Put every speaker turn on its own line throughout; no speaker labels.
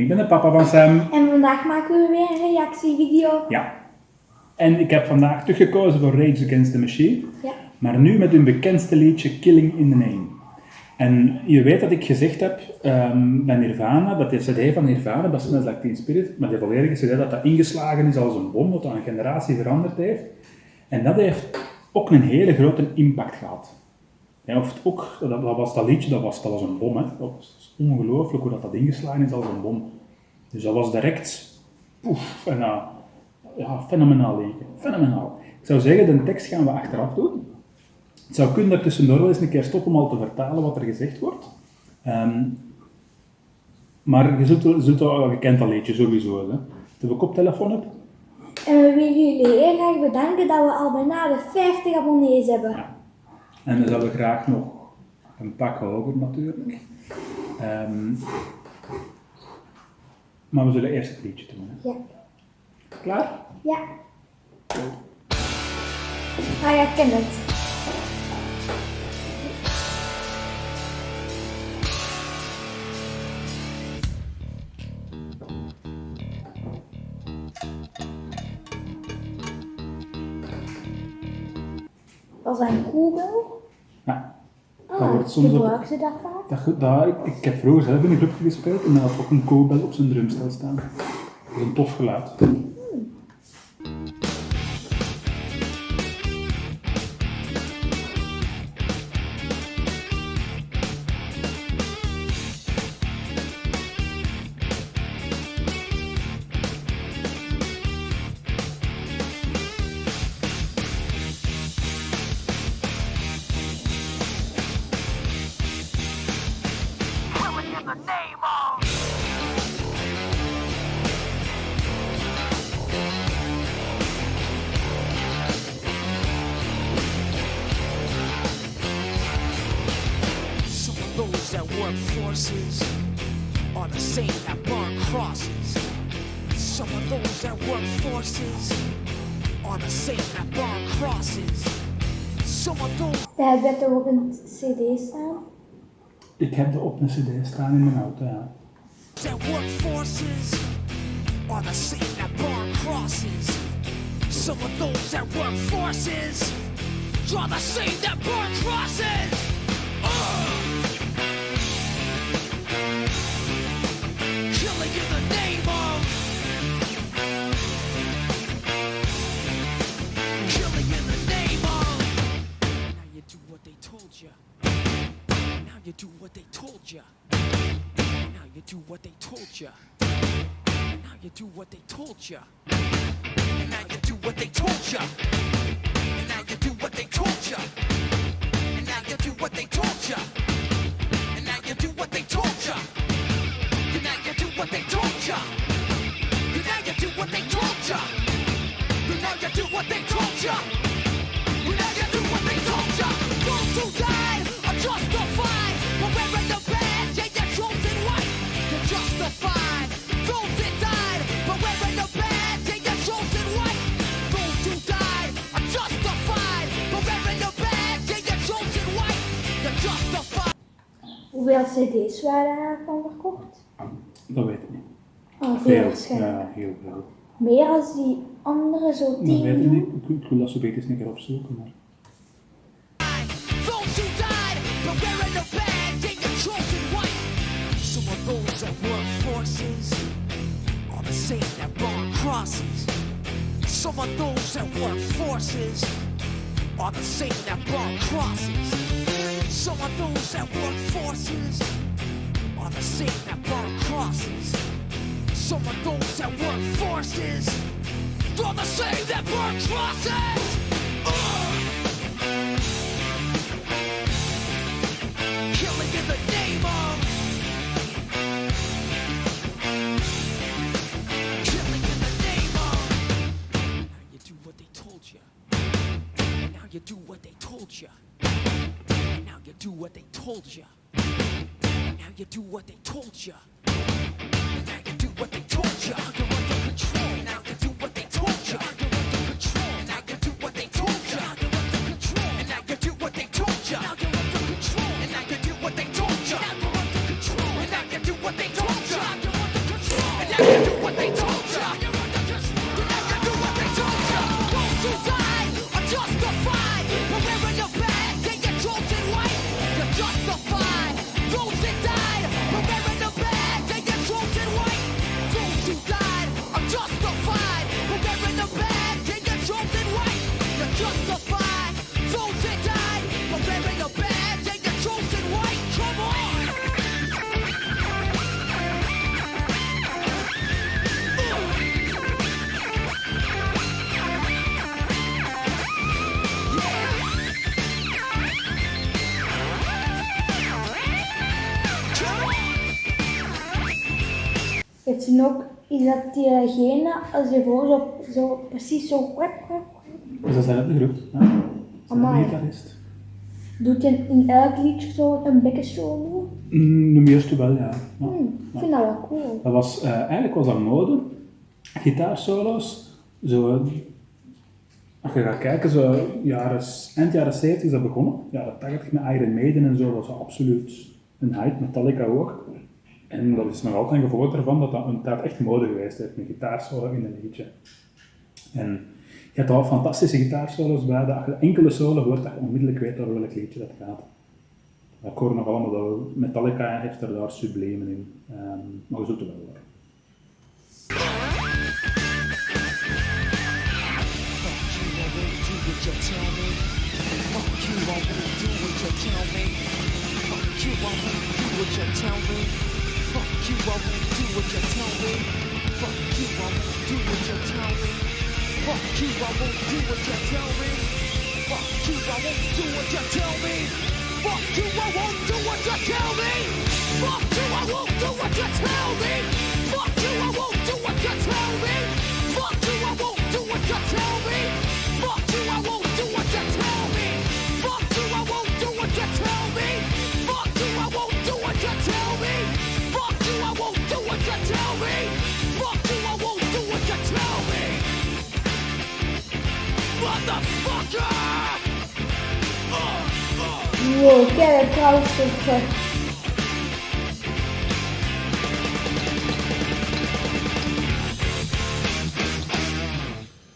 ik ben de papa van Sam.
En vandaag maken we weer een reactievideo.
Ja. En ik heb vandaag terug gekozen voor Rage Against the Machine.
Ja.
Maar nu met hun bekendste liedje Killing in the Name. En je weet dat ik gezegd heb bij Nirvana, dat die cd van Nirvana, dat Smells Like Teen Spirit, maar die volledige cd, dat ingeslagen is als een bom, dat een generatie veranderd heeft. En dat heeft ook een hele grote impact gehad. Ja, of ook, dat was dat liedje, dat was een bom. Hè. Dat was ongelooflijk hoe dat ingeslagen is als een bom. Dus dat was direct, poef, en ja, fenomenaal liedje. Fenomenaal. Ik zou zeggen, de tekst gaan we achteraf doen. Het zou kunnen dat ik tussendoor wel eens een keer stop om al te vertalen wat er gezegd wordt. Maar je kent dat liedje sowieso. Hè. Dat ik koptelefoon heb.
En we willen jullie heel graag bedanken dat we al bijna de 50 abonnees hebben.
Ja. En dan zouden we graag nog een pak hoger natuurlijk. Maar we zullen eerst het liedje doen. Hè.
Ja.
Klaar?
Ja. Ah ja, ik ken het. Dat is een koebel.
Ja. Dat wordt soms
gebruiken ze dat vaak?
Ik heb vroeger zelf in een clubje gespeeld en dan had ook een koebel op zijn drumstel staan. Dat is een tof geluid.
Forces are the same that burn crosses. Some of those that work forces are the same that burn crosses. Some of those.
Daar heb je ook een cd staan?
Ik heb er op een cd staan in mijn auto, ja.
That work forces are the same that burn crosses. Some of those that work forces are the same that burn crosses. Killing in the name of. Killing in the name of. Now you do what they told you. Now you do what they told you. Now you do what they told you. Now you do what they told you. And now you do what they told you. And now you do what they told you. And now you do what they told you. And now you do what they told you. And now you do what they told you. And now you do what they told you. And now you do what they told you. And now you do what they told you. Those who died are justified. But wearing the badge, yeah, you're chosen white. You're justified. Those that died, but wearing the badge, yeah, you're chosen white. Those who died are justified. But wearing the badge, yeah, you're chosen white. You're justified.
Hoeveel cd's waren daarvan verkocht?
Dat weet ik niet.
Oh, veel waarschijnlijk.
Ja, heel veel.
Meer als die andere zo
Dat weet ik
10.
niet. Ik wil dat zo beter eens een keer opzoeken. Maar...
Those who died, but wearing the badge, yeah, you're chosen white. Some of those that work forces are the same that burn crosses. Some of those that work forces are the same that burn crosses. Some of those that work forces are the same that burn crosses. Some of those that work forces are the same that burn crosses. Killing in the name of. Killing in the name of. Now you do what they told you. And now you do what they told you. And now you do what they told you. And now you do what they told you. And now you do what they told you. You're under control. Now you do what they told you. You're under control. Now you do what they told you. You're under control. And now you do what they told you. Now you're under control. And now you do what they told you. Now you're under control. And now you do what they told you. You're under control. justify those that died for bearing a badge and your chosen right. Come on!
Het is ook is dat diegene, als je voor zo precies zo
Dus dat zijn het de groep. Ja. Dat is
Amai.
een gitarist.
doet je in elk liedje zo een bekkensolo.
De meeste wel, ja. Ja.
Ik vind dat wel cool.
Dat was, eigenlijk was dat mode. Gitaarsolo's, zo, als je gaat kijken, zo eind jaren 70 is dat begonnen. Jaren 80 met Iron Maiden en zo, was dat absoluut een hype, Metallica ook. En dat is nog altijd een gevolg ervan dat dat een tijd echt mode geweest heeft, een gitaarsolo in een liedje. En je hebt al fantastische gitaarsolo's bij, dat als je enkele solo hoort, dat je onmiddellijk weet over welk liedje dat gaat. Ik hoor nog allemaal dat Metallica heeft er daar sublemen in, maar we zoeken wel hoor.
Fuck you, I won't do what you tell me. Fuck you, I won't do what you tell me. Fuck you, I won't do what you tell me. Fuck you, I won't do what you tell me. Fuck you, I won't do what you tell me. Fuck you, I won't do what you tell me. Fuck you, I won't do what you tell me. Fuck you, I won't do what you tell me. Fuck you, I won't do what you tell me. Fuck you, I won't do what you tell me. Fuck you, I won't do what you tell me. Fuck you, I won't do what you tell me. Fuck you, I won't do what you tell me. Motherfucker!
Wow, kijk, trouwens, dat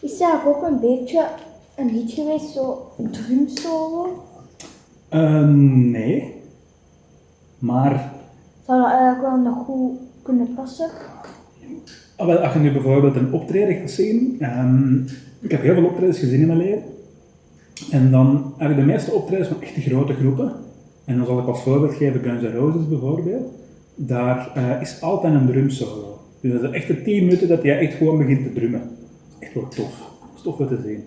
is eigenlijk ook een beetje een lied geweest, zo een drumsolo.
Nee. Maar
Zou dat eigenlijk wel nog goed kunnen passen?
wel, als je nu bijvoorbeeld een optreden gaat zien, ik heb heel veel optredens gezien in mijn leven. En dan heb ik de meeste optredens van echte grote groepen. En dan zal ik als voorbeeld geven Guns N' Roses bijvoorbeeld. Daar is altijd een drumsolo. Dus dat is echt de 10 minuten dat jij echt gewoon begint te drummen. Dat is echt wel tof. Dat is tof om te zien.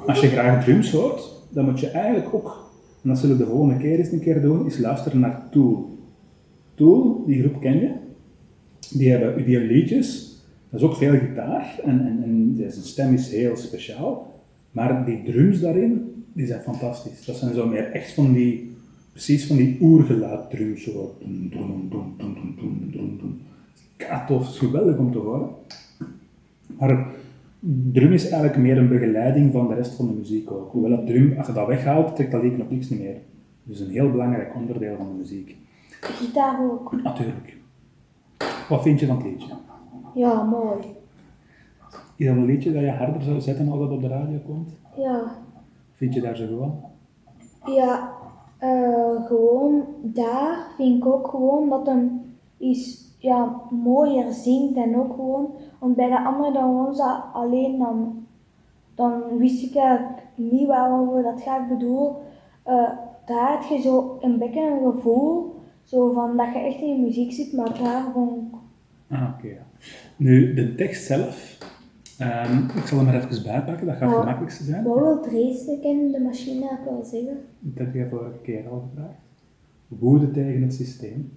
Als je graag drums hoort, dan moet je eigenlijk ook, en dat zullen we de volgende keer eens een keer doen, is luisteren naar Tool. Tool, die groep ken je. Die hebben liedjes, dat is ook veel gitaar en zijn stem is heel speciaal. Maar die drums daarin, die zijn fantastisch. Dat zijn zo meer echt precies van die oergeluid drums. Zo. Tof, is geweldig om te horen. Maar drum is eigenlijk meer een begeleiding van de rest van de muziek ook. Hoewel dat drum, als je dat weghaalt, trekt dat liedje op niks meer. Dus een heel belangrijk onderdeel van de muziek.
Gitaar ook.
Natuurlijk. Wat vind je van het liedje?
Ja, mooi.
Is dat een liedje dat je harder zou zetten als dat op de radio komt?
Ja.
Vind je daar zo gewoon?
Ja, gewoon daar vind ik ook gewoon dat hem is mooier zingt en ook gewoon, want bij de andere dan was dat alleen dan wist ik eigenlijk niet waarover dat gaat. Ik bedoel, daar heb je zo een beetje een gevoel, zo van dat je echt in je muziek zit, maar daar gewoon...
Oké. Ja. Nu, de tekst zelf, ik zal hem er even bijpakken, dat gaat het gemakkelijkste zijn.
Wat wil Dresden kennen, de machine, heb ik wel zeggen.
Dat heb jij vorige keer al gevraagd. Woede tegen het systeem.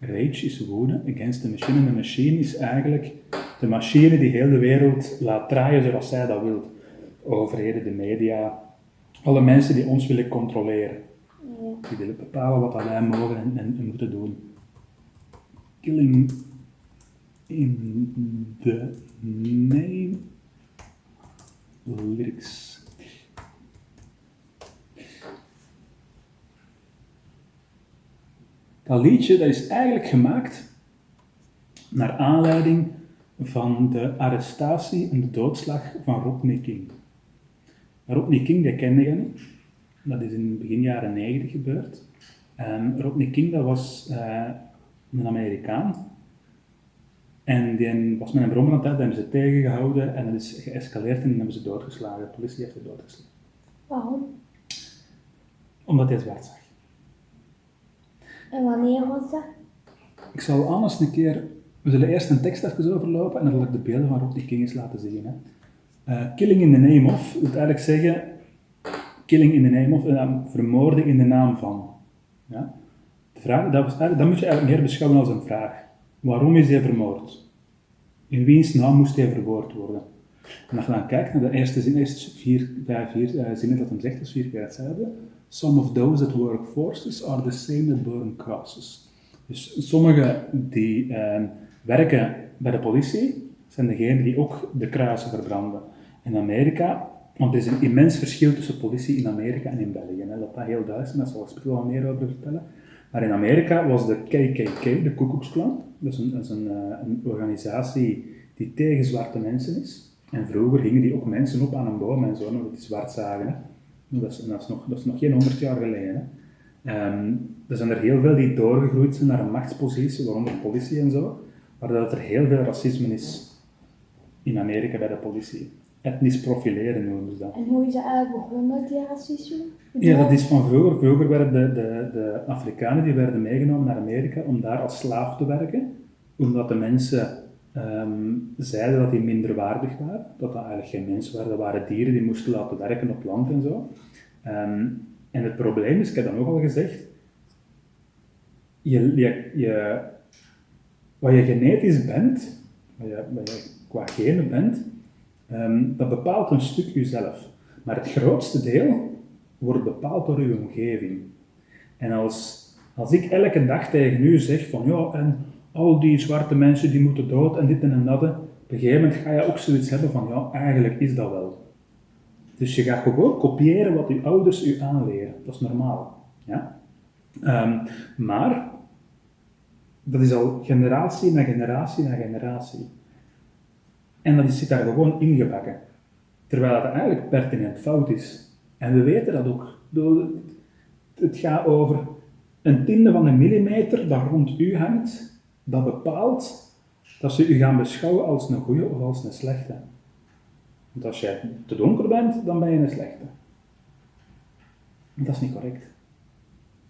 Rage is woede against the machine. En de machine is eigenlijk de machine die heel de wereld laat draaien zoals zij dat wil. De overheden, de media, alle mensen die ons willen controleren. Die willen bepalen wat wij mogen en moeten doen. Killing in the name lyrics. Dat liedje dat is eigenlijk gemaakt naar aanleiding van de arrestatie en de doodslag van Rodney King. Rodney King, dat kende je niet. Dat is in begin jaren 90 gebeurd. Rodney King, dat was een Amerikaan. En die was met een brommer aan het hebben ze tegengehouden en dat is geëscaleerd en hebben ze doodgeslagen. De politie heeft ze doodgeslagen.
Waarom?
Omdat hij zwart zag.
En wanneer was dat?
Ik zal anders een keer... We zullen eerst een tekst even overlopen en dan zal ik de beelden waarop die king is laten zien. Hè. Killing in the name of wil eigenlijk zeggen... Killing in the name of, vermoorden in de naam van. Ja? De vraag, dat moet je eigenlijk meer beschouwen als een vraag. Waarom is hij vermoord? In wiens naam moest hij verwoord worden? En als je dan kijkt naar de eerste zin, eerst vier zinnen dat hem zegt, dus 4 keer hetzelfde. Some of those that work forces are the same that burn crosses. Dus sommigen die werken bij de politie, zijn degenen die ook de kruisen verbranden. In Amerika, want er is een immens verschil tussen politie in Amerika en in België. Hè. Dat heel duidelijk is, daar zal ik wel meer over vertellen. Maar in Amerika was de KKK, de Ku Klux Klan, dat is een organisatie die tegen zwarte mensen is. En vroeger gingen die ook mensen op aan een boom en zo, omdat die zwart zagen. Hè. Dat is nog geen 100 jaar geleden. Hè. Er zijn er heel veel die doorgegroeid zijn naar een machtspositie, waaronder de politie en zo, maar dat er heel veel racisme is in Amerika bij de politie. Etnisch profileren noemen ze dat.
En hoe is dat eigenlijk begonnen, die racisme?
Ja, dat is van vroeger. Vroeger werden de Afrikanen die werden meegenomen naar Amerika om daar als slaaf te werken, omdat de mensen zeiden dat die minderwaardig waren, dat eigenlijk geen mensen waren, dat waren dieren die moesten laten werken op land en zo. En het probleem is, ik heb dat ook al gezegd, wat je genetisch bent, wat je qua genen bent, dat bepaalt een stuk jezelf. Maar het grootste deel wordt bepaald door je omgeving. En als ik elke dag tegen u zeg van ja, en al die zwarte mensen die moeten dood en dit en dat, op een gegeven moment ga je ook zoiets hebben van ja, eigenlijk is dat wel. Dus je gaat gewoon kopiëren wat je ouders je aanleren. Dat is normaal. Ja? Maar dat is al generatie na generatie na generatie. En dat zit daar gewoon ingebakken. Terwijl dat eigenlijk pertinent fout is. En we weten dat ook. Het gaat over een tiende van een millimeter dat rond u hangt, dat bepaalt dat ze u gaan beschouwen als een goeie of als een slechte. Want als jij te donker bent, dan ben je een slechte. Dat is niet correct.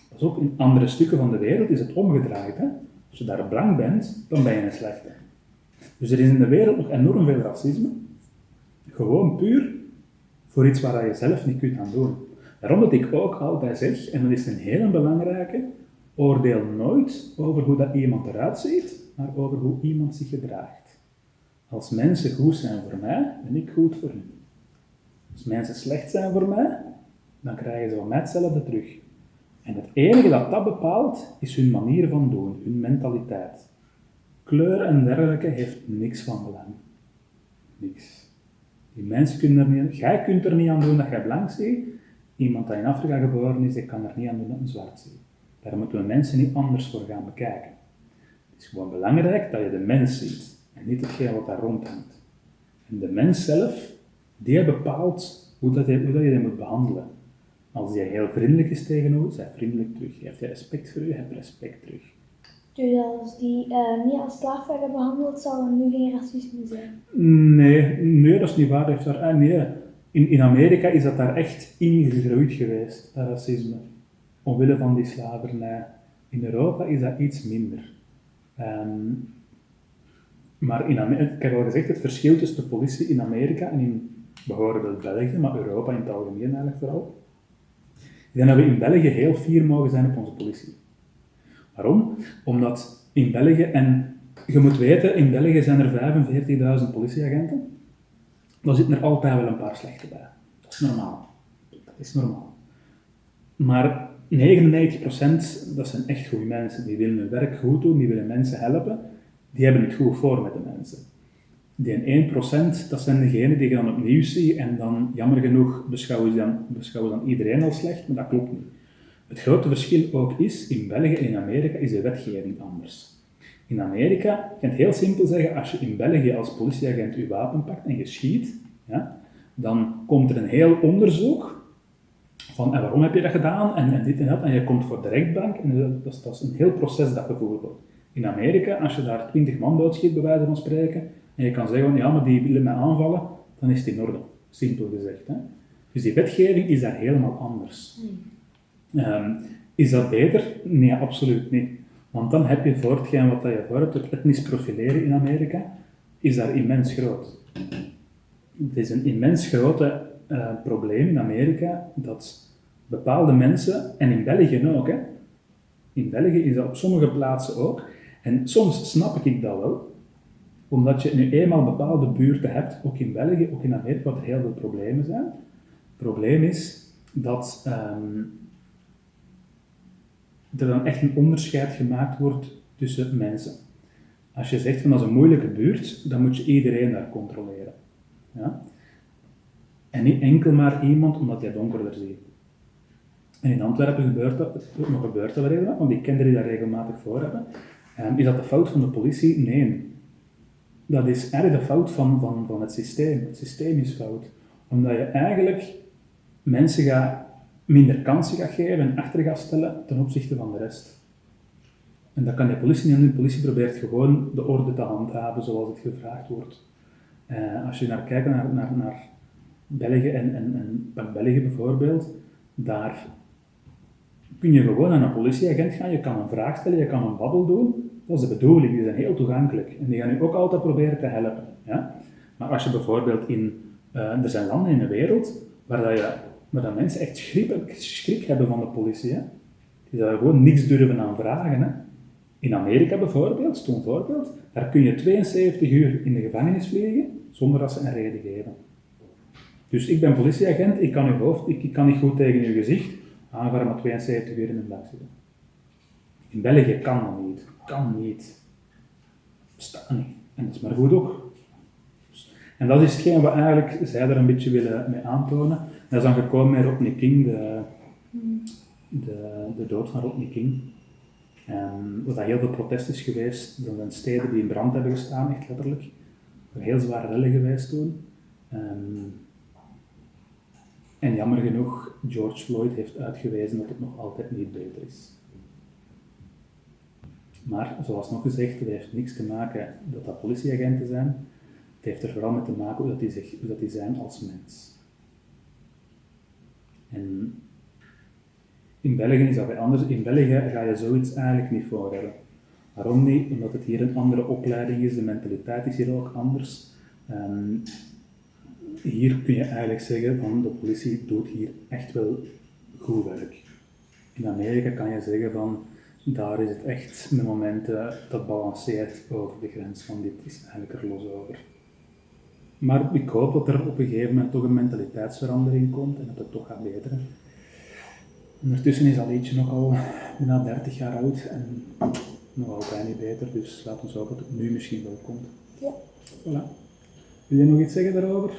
Pas op, in andere stukken van de wereld is het omgedraaid. Hè? Als je daar blank bent, dan ben je een slechte. Dus er is in de wereld nog enorm veel racisme. Gewoon puur voor iets waar je zelf niet kunt aan doen. Daarom dat ik ook altijd zeg, en dat is een hele belangrijke, oordeel nooit over hoe dat iemand eruit ziet, maar over hoe iemand zich gedraagt. Als mensen goed zijn voor mij, ben ik goed voor hen. Als mensen slecht zijn voor mij, dan krijgen ze van mij hetzelfde terug. En het enige dat bepaalt, is hun manier van doen, hun mentaliteit. Kleur en dergelijke heeft niks van belang. Niks. Die mensen kunnen er niet, jij kunt er niet aan doen dat jij blank ziet. Iemand die in Afrika geboren is, ik kan er niet aan doen dat een zwart ziet. Daar moeten we mensen niet anders voor gaan bekijken. Het is gewoon belangrijk dat je de mens ziet en niet hetgeen wat daar rondhangt. En de mens zelf, die bepaalt hoe dat je die moet behandelen. Als die heel vriendelijk is tegenover, zij vriendelijk terug. Heeft hij respect voor u, heb respect terug.
Dus als die niet als slaaf werden behandeld, zal er nu geen racisme zijn?
Nee, dat is niet waar. Nee. In Amerika is dat daar echt ingegroeid geweest, dat racisme. Omwille van die slavernij. In Europa is dat iets minder. Maar in Amerika, ik heb al gezegd, het verschil tussen de politie in Amerika en in bijvoorbeeld België, maar Europa in het algemeen eigenlijk vooral. Ik denk dat we in België heel fier mogen zijn op onze politie. Waarom? Omdat in België, en je moet weten, in België zijn er 45.000 politieagenten. Dan zitten er altijd wel een paar slechte bij. Dat is normaal. Dat is normaal. Maar 99%, dat zijn echt goede mensen. Die willen hun werk goed doen, die willen mensen helpen. Die hebben het goed voor met de mensen. Die 1%, dat zijn degenen die je dan opnieuw ziet en dan, jammer genoeg, beschouwen dan iedereen als slecht, maar dat klopt niet. Het grote verschil ook is, in België en in Amerika is de wetgeving anders. In Amerika, je kunt heel simpel zeggen, als je in België als politieagent je wapen pakt en je schiet, ja, dan komt er een heel onderzoek van en waarom heb je dat gedaan en dit en dat, en je komt voor de rechtbank en dat is een heel proces dat gevoerd wordt. In Amerika, als je daar 20 man doodschiet, bij wijze van spreken, en je kan zeggen, ja, maar die willen mij aanvallen, dan is het in orde. Simpel gezegd. Hè? Dus die wetgeving is daar helemaal anders. Is dat beter? Nee, absoluut niet. Want dan heb je voor hetgeen wat je voor hebt, het etnisch profileren in Amerika, is daar immens groot. Het is een immens grote probleem in Amerika, dat bepaalde mensen, en in België ook, hè, in België is dat op sommige plaatsen ook, en soms snap ik dat wel, omdat je nu eenmaal bepaalde buurten hebt, ook in België, ook in Amerika, waar er heel veel problemen zijn. Het probleem is dat er dan echt een onderscheid gemaakt wordt tussen mensen. Als je zegt van dat is een moeilijke buurt, dan moet je iedereen daar controleren. Ja? En niet enkel maar iemand omdat hij donkerder ziet. En in Antwerpen gebeurt dat wel redelijk, want die kinderen die daar regelmatig voor hebben. Is dat de fout van de politie? Nee. Dat is eigenlijk de fout van het systeem. Het systeem is fout. Omdat je eigenlijk mensen minder kansen gaat geven en achter gaat stellen ten opzichte van de rest. En dat kan de politie niet doen. De politie probeert gewoon de orde te handhaven zoals het gevraagd wordt. Als je kijkt naar België en België bijvoorbeeld, daar kun je gewoon aan een politieagent gaan, je kan een vraag stellen, je kan een babbel doen. Dat is de bedoeling, die zijn heel toegankelijk. En die gaan je ook altijd proberen te helpen. Ja? Maar als je bijvoorbeeld er zijn landen in de wereld waar mensen echt schrik hebben van de politie. Hè? Die daar gewoon niks durven aan vragen. Hè? In Amerika bijvoorbeeld, stom voorbeeld, daar kun je 72 uur in de gevangenis vliegen zonder dat ze een reden geven. Dus ik ben politieagent, ik kan niet goed tegen uw gezicht aanvaren maar 72 uur in een bak zitten. In België kan dat niet. Kan niet. Bestaat niet. En dat is maar goed ook. En dat is hetgeen wat eigenlijk zij er een beetje willen mee aantonen. Dat is dan gekomen met Rodney King, de dood van Rodney King. Wat dat heel veel protest is geweest. Er zijn steden die in brand hebben gestaan, echt letterlijk. Er zijn heel zware rellen geweest toen. En jammer genoeg, George Floyd heeft uitgewezen dat het nog altijd niet beter is. Maar, zoals nog gezegd, het heeft niks te maken dat politieagenten zijn. Het heeft er vooral mee te maken hoe dat die zijn als mens. En in België is dat weer anders. In België ga je zoiets eigenlijk niet voor hebben. Waarom niet? Omdat het hier een andere opleiding is, de mentaliteit is hier ook anders. Hier kun je eigenlijk zeggen van de politie doet hier echt wel goed werk. In Amerika kan je zeggen van daar is het echt met momenten dat balanceert over de grens van dit is eigenlijk er los over. Maar ik hoop dat er op een gegeven moment toch een mentaliteitsverandering komt en dat het toch gaat beteren. Ondertussen is dat liedje nogal bijna 30 jaar oud en nog altijd niet beter, dus laten we hopen dat het nu misschien wel komt.
Ja.
Voilà. Wil je nog iets zeggen daarover?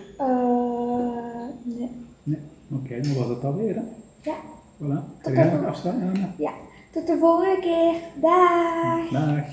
Nee.
Nee? Oké, dan was het alweer, hè?
Ja.
Voilà. Ga jij nog afsluiten, Anna?
Ja. Tot de volgende keer. Dag.
Dag.